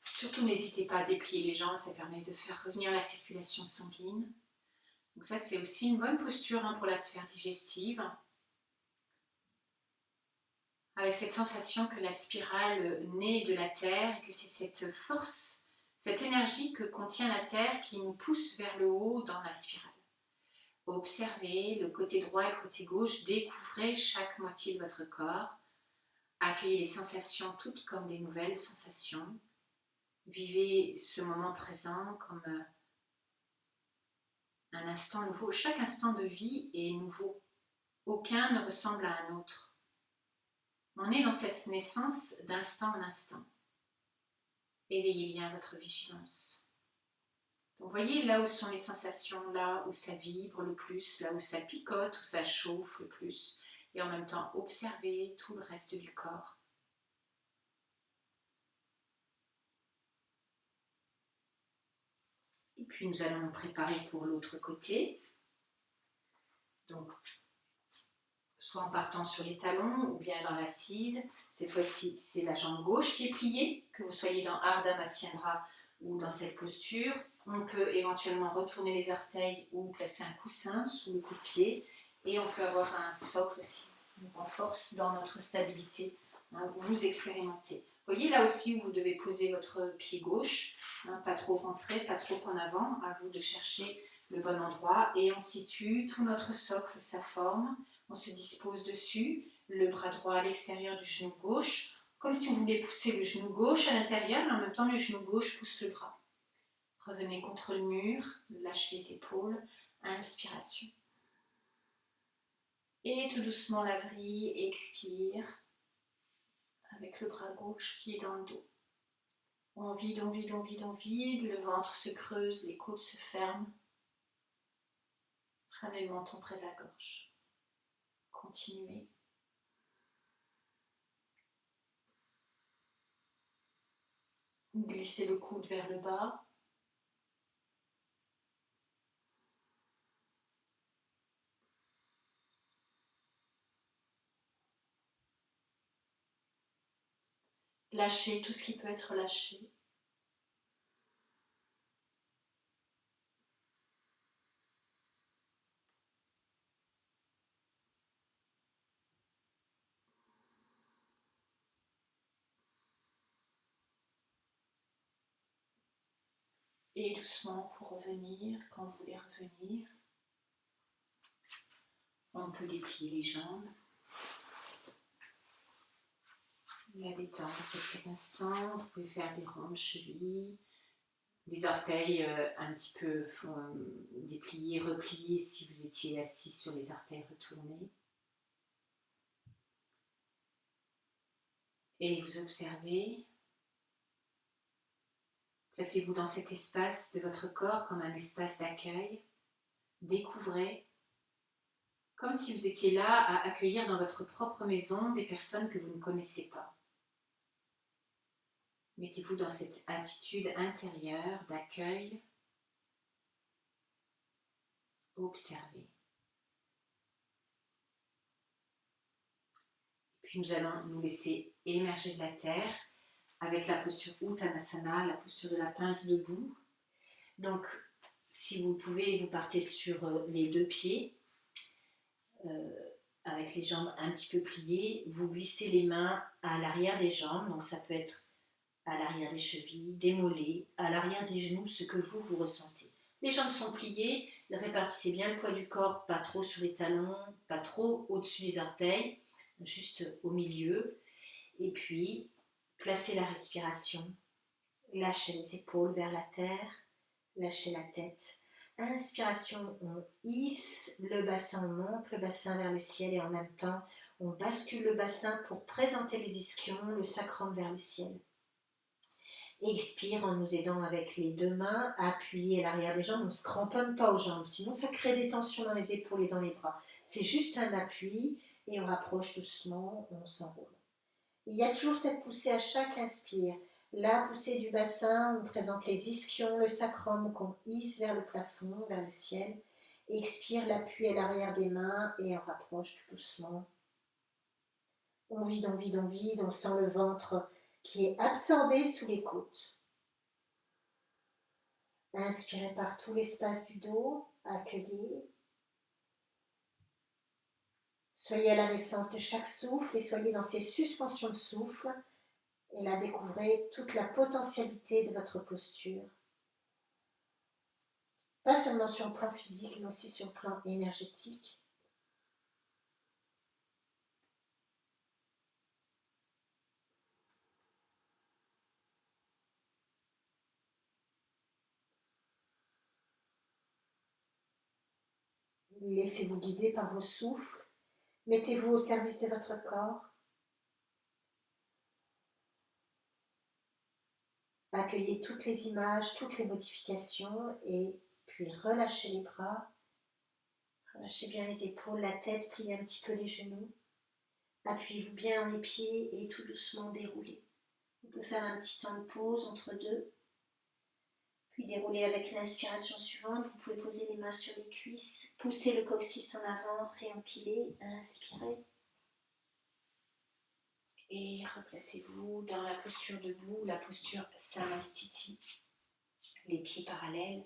Surtout, n'hésitez pas à déplier les jambes, ça permet de faire revenir la circulation sanguine. Donc ça, c'est aussi une bonne posture pour la sphère digestive. Avec cette sensation que la spirale naît de la terre et que c'est cette force, cette énergie que contient la terre qui nous pousse vers le haut dans la spirale. Observez le côté droit et le côté gauche, découvrez chaque moitié de votre corps, accueillez les sensations toutes comme des nouvelles sensations, vivez ce moment présent comme un instant nouveau. Chaque instant de vie est nouveau, aucun ne ressemble à un autre. On est dans cette naissance d'instant en instant. Éveillez bien votre vigilance. Donc voyez là où sont les sensations, là où ça vibre le plus, là où ça picote, où ça chauffe le plus. Et en même temps, observez tout le reste du corps. Et puis nous allons nous préparer pour l'autre côté. Donc, soit en partant sur les talons ou bien dans l'assise. Cette fois-ci, c'est la jambe gauche qui est pliée, que vous soyez dans Ardha Matsyendra ou dans cette posture. On peut éventuellement retourner les orteils ou placer un coussin sous le coup de pied. Et on peut avoir un socle aussi. On renforce dans notre stabilité. Vous expérimentez. Voyez là aussi où vous devez poser votre pied gauche. Pas trop rentré, pas trop en avant. À vous de chercher le bon endroit. Et on situe tout notre socle, sa forme. On se dispose dessus, le bras droit à l'extérieur du genou gauche, comme si on voulait pousser le genou gauche à l'intérieur, mais en même temps le genou gauche pousse le bras. Revenez contre le mur, lâchez les épaules, inspiration. Et tout doucement la vrille, expire, avec le bras gauche qui est dans le dos. On vide, on vide, on vide, on vide, le ventre se creuse, les côtes se ferment. Ramenez le menton près de la gorge. Continuez. Glissez le coude vers le bas. Lâchez tout ce qui peut être lâché. Et doucement pour revenir, quand vous voulez revenir, on peut déplier les jambes. La détendre quelques instants, vous pouvez faire des rondes chevilles, des orteils un petit peu dépliés, repliés si vous étiez assis sur les orteils retournés. Et vous observez. Placez-vous dans cet espace de votre corps comme un espace d'accueil. Découvrez, comme si vous étiez là à accueillir dans votre propre maison des personnes que vous ne connaissez pas. Mettez-vous dans cette attitude intérieure d'accueil. Observez. Puis nous allons nous laisser émerger de la terre avec la posture Uttanasana, la posture de la pince debout. Donc, si vous pouvez, vous partez sur les deux pieds, avec les jambes un petit peu pliées. Vous glissez les mains à l'arrière des jambes, donc ça peut être à l'arrière des chevilles, des mollets, à l'arrière des genoux, ce que vous ressentez. Les jambes sont pliées, répartissez bien le poids du corps, pas trop sur les talons, pas trop au-dessus des orteils, juste au milieu. Et puis, placez la respiration, lâchez les épaules vers la terre, lâchez la tête. Inspiration, on hisse le bassin, on monte le bassin vers le ciel et en même temps, on bascule le bassin pour présenter les ischions, le sacrum vers le ciel. Expire en nous aidant avec les deux mains à appuyer l'arrière des jambes. On ne se cramponne pas aux jambes, sinon ça crée des tensions dans les épaules et dans les bras. C'est juste un appui et on rapproche doucement, on s'enroule. Il y a toujours cette poussée à chaque inspire. La poussée du bassin, on présente les ischions, le sacrum qu'on hisse vers le plafond, vers le ciel. Expire, l'appui à l'arrière des mains et on rapproche tout doucement. On vide, on vide, on vide, on sent le ventre qui est absorbé sous les côtes. Inspirez par tout l'espace du dos, accueillez. Soyez à la naissance de chaque souffle et soyez dans ces suspensions de souffle et là découvrez toute la potentialité de votre posture. Pas seulement sur le plan physique, mais aussi sur le plan énergétique. Laissez-vous guider par vos souffles. Mettez-vous au service de votre corps. Accueillez toutes les images, toutes les modifications et puis relâchez les bras. Relâchez bien les épaules, la tête, pliez un petit peu les genoux. Appuyez-vous bien dans les pieds et tout doucement déroulez. On peut faire un petit temps de pause entre deux. Puis dérouler avec l'inspiration suivante. Vous pouvez poser les mains sur les cuisses, pousser le coccyx en avant, réempiler, inspirez. Et replacez-vous dans la posture debout, la posture Samastiti. Les pieds parallèles.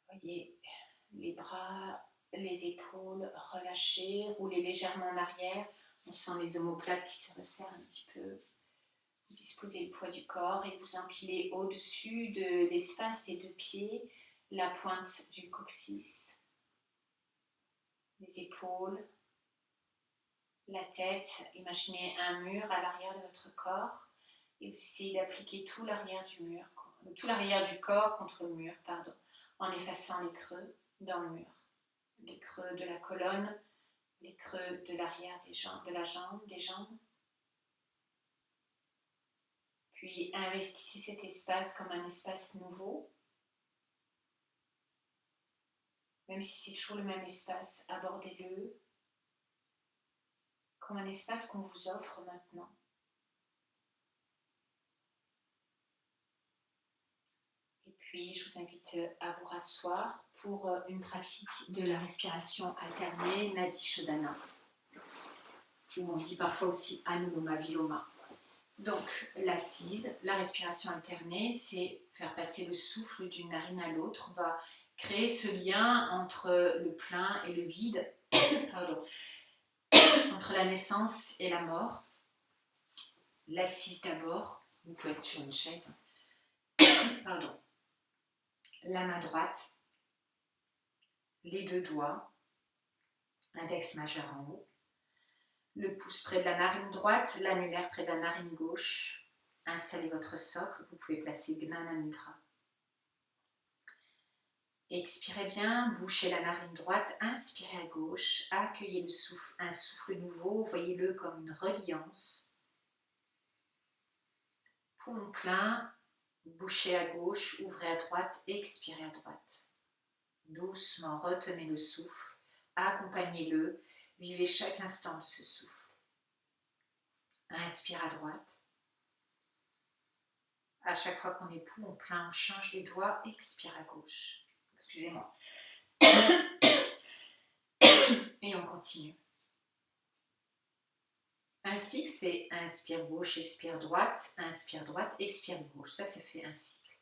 Voyez les bras, les épaules relâchées, roulez légèrement en arrière. On sent les omoplates qui se resserrent un petit peu. Vous disposez le poids du corps et vous empilez au-dessus de l'espace des deux pieds la pointe du coccyx, les épaules, la tête. Imaginez un mur à l'arrière de votre corps et vous essayez d'appliquer tout l'arrière du corps contre le mur, en effaçant les creux dans le mur, les creux de la colonne, les creux de l'arrière des jambes. Puis investissez cet espace comme un espace nouveau. Même si c'est toujours le même espace, abordez-le comme un espace qu'on vous offre maintenant. Et puis, je vous invite à vous rasseoir pour une pratique de la respiration alternée, Nadi Shodhana, ou on dit parfois aussi Anuloma Viloma. Donc, l'assise, la respiration alternée, c'est faire passer le souffle d'une narine à l'autre. On va créer ce lien entre le plein et le vide, entre la naissance et la mort. L'assise d'abord, vous pouvez être sur une chaise. Pardon. La main droite, les deux doigts, index majeur en haut, le pouce près de la narine droite, l'annulaire près de la narine gauche. Installez votre socle, vous pouvez placer Gnana Mudra. Expirez bien, bouchez la narine droite, inspirez à gauche, accueillez le souffle, un souffle nouveau, voyez-le comme une reliance. Poumon plein, bouchez à gauche, ouvrez à droite, expirez à droite. Doucement, retenez le souffle, accompagnez-le, vivez chaque instant de ce souffle. Inspire à droite. À chaque fois qu'on est poumon plein, on change les doigts, expire à gauche. Excusez-moi. Et on continue. Un cycle, c'est inspire gauche, expire droite, expire gauche. Ça fait un cycle.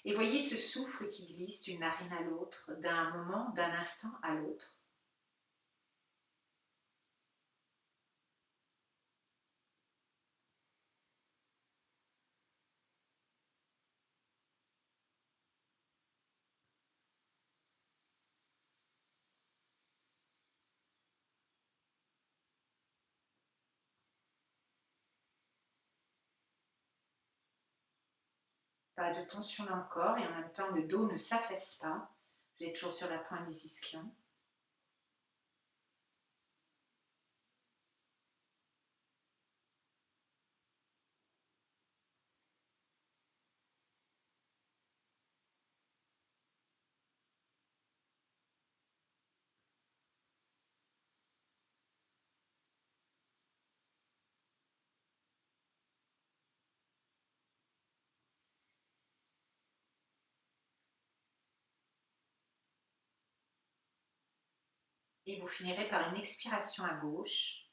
Et voyez ce souffle qui glisse d'une narine à l'autre, d'un moment, d'un instant à l'autre. Pas de tension dans le corps et en même temps le dos ne s'affaisse pas. Vous êtes toujours sur la pointe des ischions. Et vous finirez par une expiration à gauche.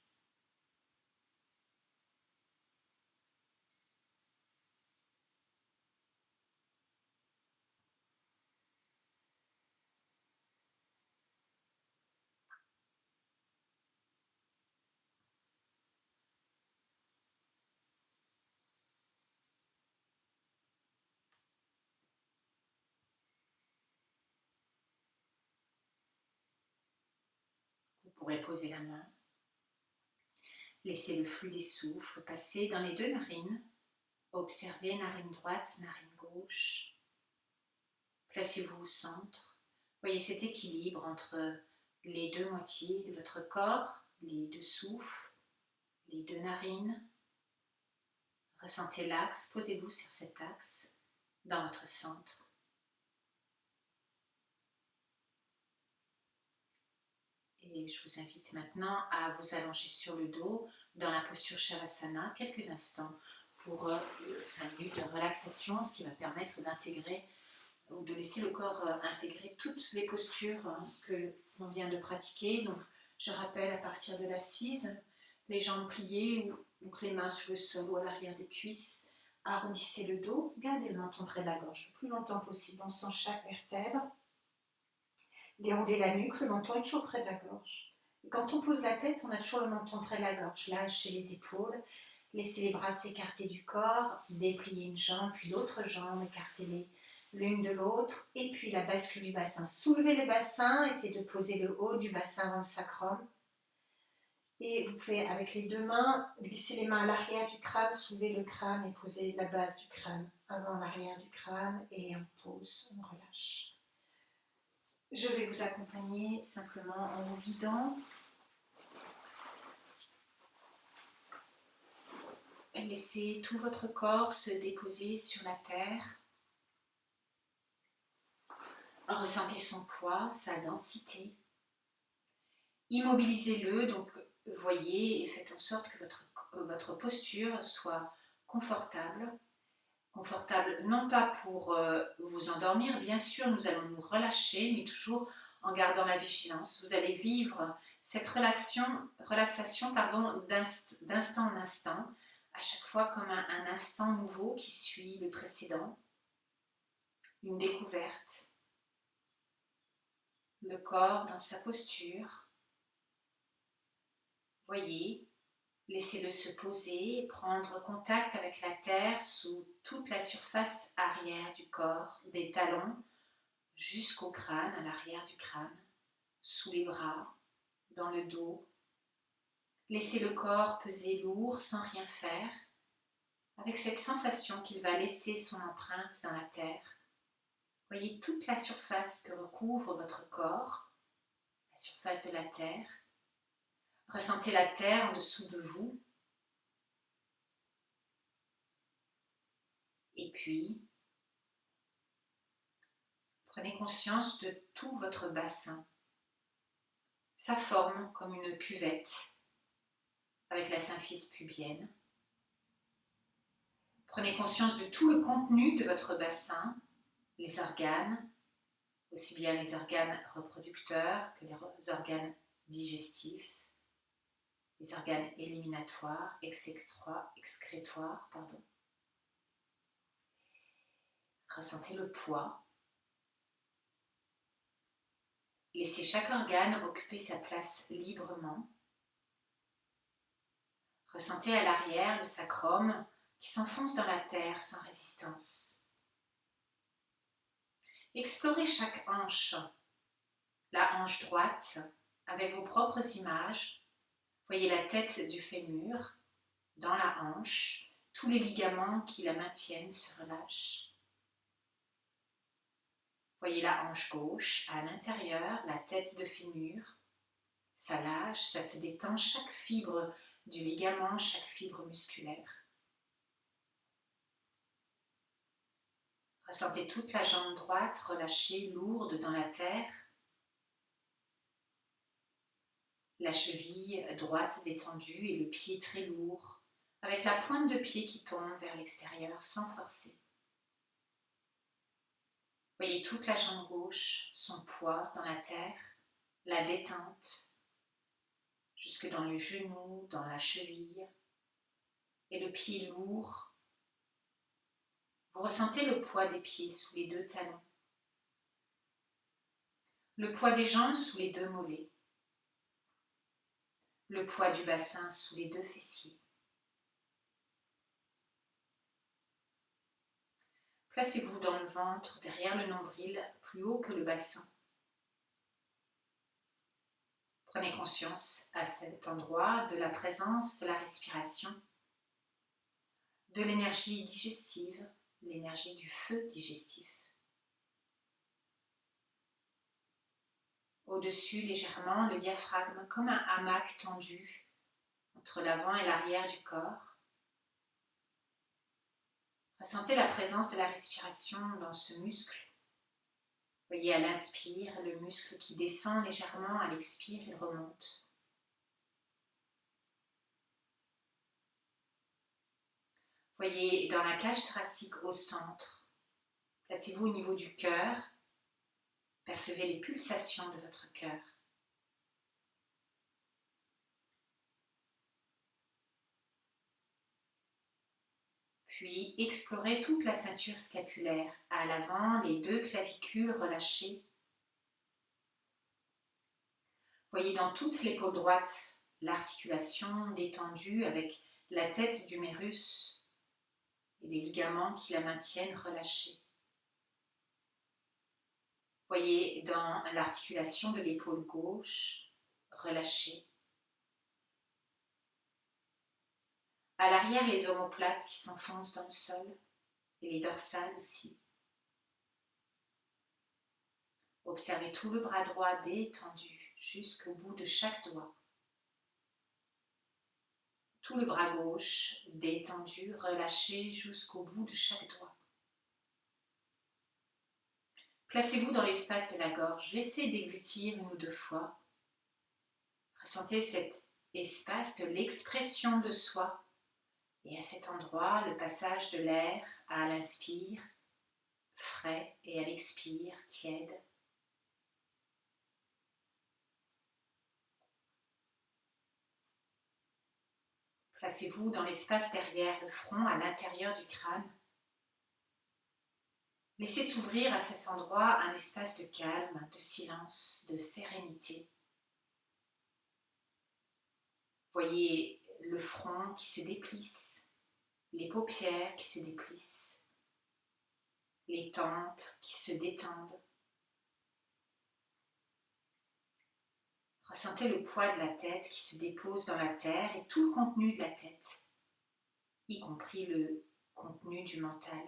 Vous pourrez poser la main. Laissez le flux des souffles passer dans les deux narines. Observez narine droite, narine gauche. Placez-vous au centre. Voyez cet équilibre entre les deux moitiés de votre corps, les deux souffles, les deux narines. Ressentez l'axe, posez-vous sur cet axe dans votre centre. Et je vous invite maintenant à vous allonger sur le dos dans la posture Shavasana quelques instants pour 5 minutes de relaxation, ce qui va permettre d'intégrer ou de laisser le corps intégrer toutes les postures que l'on vient de pratiquer. Donc, je rappelle à partir de l'assise, les jambes pliées, donc les mains sur le sol ou à l'arrière des cuisses. Arrondissez le dos, gardez le menton près de la gorge le plus longtemps possible, on sent chaque vertèbre. Déroulez la nuque, le menton est toujours près de la gorge. Et quand on pose la tête, on a toujours le menton près de la gorge. Lâchez les épaules, laissez les bras s'écarter du corps, dépliez une jambe, puis l'autre jambe, écartez-les l'une de l'autre, et puis la bascule du bassin. Soulevez le bassin, essayez de poser le haut du bassin dans le sacrum. Et vous pouvez, avec les deux mains, glisser les mains à l'arrière du crâne, soulever le crâne et poser la base du crâne avant l'arrière du crâne, et on pose, on relâche. Je vais vous accompagner simplement en vous guidant. Laissez tout votre corps se déposer sur la terre. Ressentez son poids, sa densité. Immobilisez-le, donc voyez et faites en sorte que votre posture soit confortable. Confortable non pas pour vous endormir, bien sûr nous allons nous relâcher, mais toujours en gardant la vigilance. Vous allez vivre cette relaxation d'instant en instant, à chaque fois comme un instant nouveau qui suit le précédent, une découverte. Le corps dans sa posture. Voyez, Laissez-le se poser et prendre contact avec la terre sous toute la surface arrière du corps, des talons jusqu'au crâne, à l'arrière du crâne, sous les bras, dans le dos. Laissez le corps peser lourd sans rien faire, avec cette sensation qu'il va laisser son empreinte dans la terre. Voyez toute la surface que recouvre votre corps, la surface de la terre. Ressentez la terre en dessous de vous. Et puis, prenez conscience de tout votre bassin. Ça forme comme une cuvette avec la symphyse pubienne. Prenez conscience de tout le contenu de votre bassin, les organes, aussi bien les organes reproducteurs que les organes digestifs, les organes éliminatoires, excrétoires. Ressentez le poids. Laissez chaque organe occuper sa place librement. Ressentez à l'arrière le sacrum qui s'enfonce dans la terre sans résistance. Explorez chaque hanche, la hanche droite avec vos propres images. Voyez la tête du fémur dans la hanche, tous les ligaments qui la maintiennent se relâchent. Voyez la hanche gauche à l'intérieur, la tête de fémur, ça lâche, ça se détend, chaque fibre du ligament, chaque fibre musculaire. Ressentez toute la jambe droite relâchée, lourde dans la terre. La cheville droite détendue et le pied très lourd, avec la pointe de pied qui tombe vers l'extérieur sans forcer. Voyez toute la jambe gauche, son poids dans la terre, la détente, jusque dans le genou, dans la cheville, et le pied lourd. Vous ressentez le poids des pieds sous les deux talons, le poids des jambes sous les deux mollets, le poids du bassin sous les deux fessiers. Placez-vous dans le ventre, derrière le nombril, plus haut que le bassin. Prenez conscience à cet endroit de la présence de la respiration, de l'énergie digestive, l'énergie du feu digestif. Au-dessus, légèrement, le diaphragme comme un hamac tendu entre l'avant et l'arrière du corps. Ressentez la présence de la respiration dans ce muscle. Voyez à l'inspire le muscle qui descend légèrement, à l'expire il remonte. Voyez dans la cage thoracique au centre. Placez-vous au niveau du cœur. Percevez les pulsations de votre cœur. Puis explorez toute la ceinture scapulaire. À l'avant, les deux clavicules relâchées. Voyez dans toute l'épaule droite l'articulation détendue avec la tête du mérus et les ligaments qui la maintiennent relâchée. Voyez dans l'articulation de l'épaule gauche relâchée. À l'arrière, les omoplates qui s'enfoncent dans le sol et les dorsales aussi. Observez tout le bras droit détendu jusqu'au bout de chaque doigt. Tout le bras gauche détendu, relâché jusqu'au bout de chaque doigt. Placez-vous dans l'espace de la gorge. Laissez déglutir une ou deux fois. Ressentez cet espace de l'expression de soi. Et à cet endroit, le passage de l'air à l'inspire, frais, et à l'expire, tiède. Placez-vous dans l'espace derrière le front, à l'intérieur du crâne. Laissez s'ouvrir à cet endroit un espace de calme, de silence, de sérénité. Voyez le front qui se déplisse, les paupières qui se déplissent, les tempes qui se détendent. Ressentez le poids de la tête qui se dépose dans la terre et tout le contenu de la tête, y compris le contenu du mental.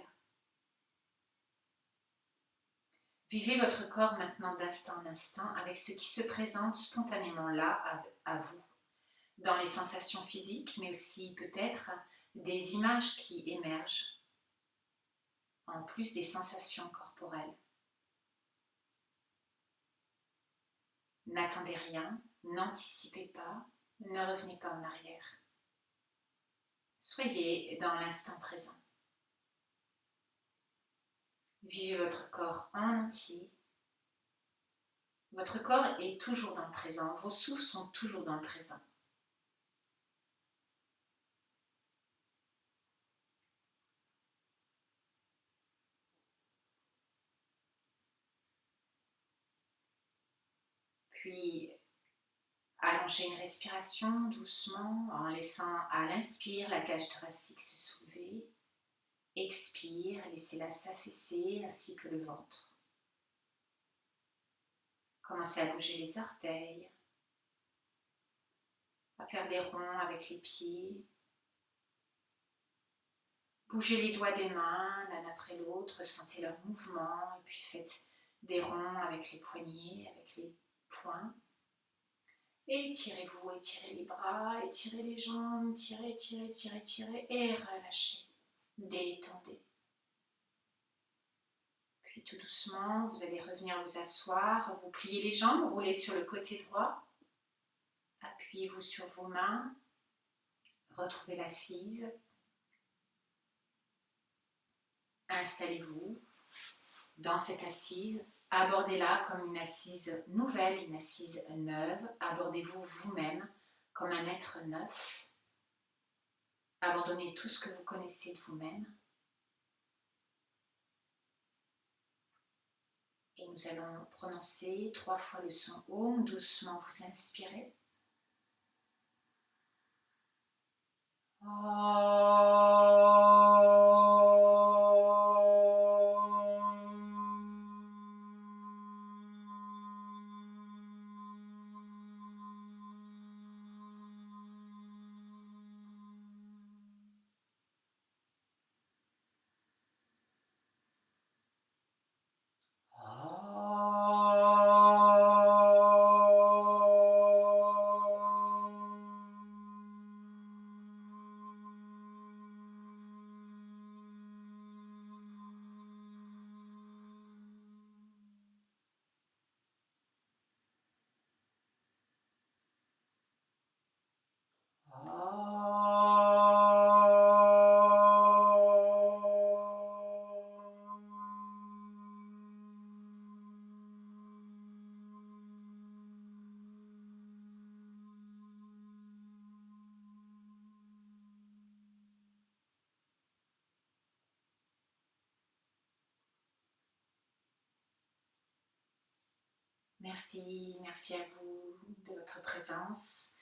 Vivez votre corps maintenant d'instant en instant avec ce qui se présente spontanément là à vous, dans les sensations physiques, mais aussi peut-être des images qui émergent, en plus des sensations corporelles. N'attendez rien, n'anticipez pas, ne revenez pas en arrière. Soyez dans l'instant présent. Vivez votre corps en entier. Votre corps est toujours dans le présent, vos souffles sont toujours dans le présent. Puis, allongez une respiration doucement en laissant à l'inspire la cage thoracique se soulever. Expire, laissez-la s'affaisser ainsi que le ventre. Commencez à bouger les orteils, à faire des ronds avec les pieds. Bougez les doigts des mains l'un après l'autre, sentez leur mouvement et puis faites des ronds avec les poignets, avec les poings. Et étirez-vous, étirez les bras, étirez les jambes, tirez, tirez, tirez, tirez et relâchez. Détendez. Puis tout doucement, vous allez revenir vous asseoir, vous pliez les jambes, roulez sur le côté droit. Appuyez-vous sur vos mains, retrouvez l'assise. Installez-vous dans cette assise. Abordez-la comme une assise nouvelle, une assise neuve. Abordez-vous vous-même comme un être neuf. Abandonnez tout ce que vous connaissez de vous-même. Et nous allons prononcer 3 fois le son Om. Doucement, vous inspirez. Merci à vous de votre présence.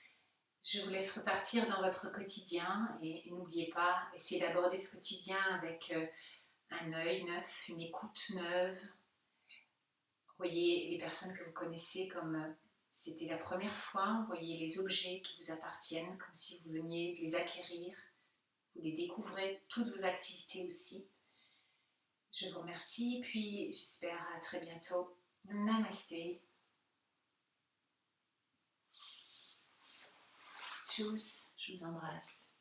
Je vous laisse repartir dans votre quotidien et n'oubliez pas, essayez d'aborder ce quotidien avec un œil neuf, une écoute neuve. Voyez les personnes que vous connaissez comme c'était la première fois. Voyez les objets qui vous appartiennent comme si vous veniez de les acquérir. Vous les découvrez, toutes vos activités aussi. Je vous remercie et puis j'espère à très bientôt. Namasté. Tchuss, je vous embrasse.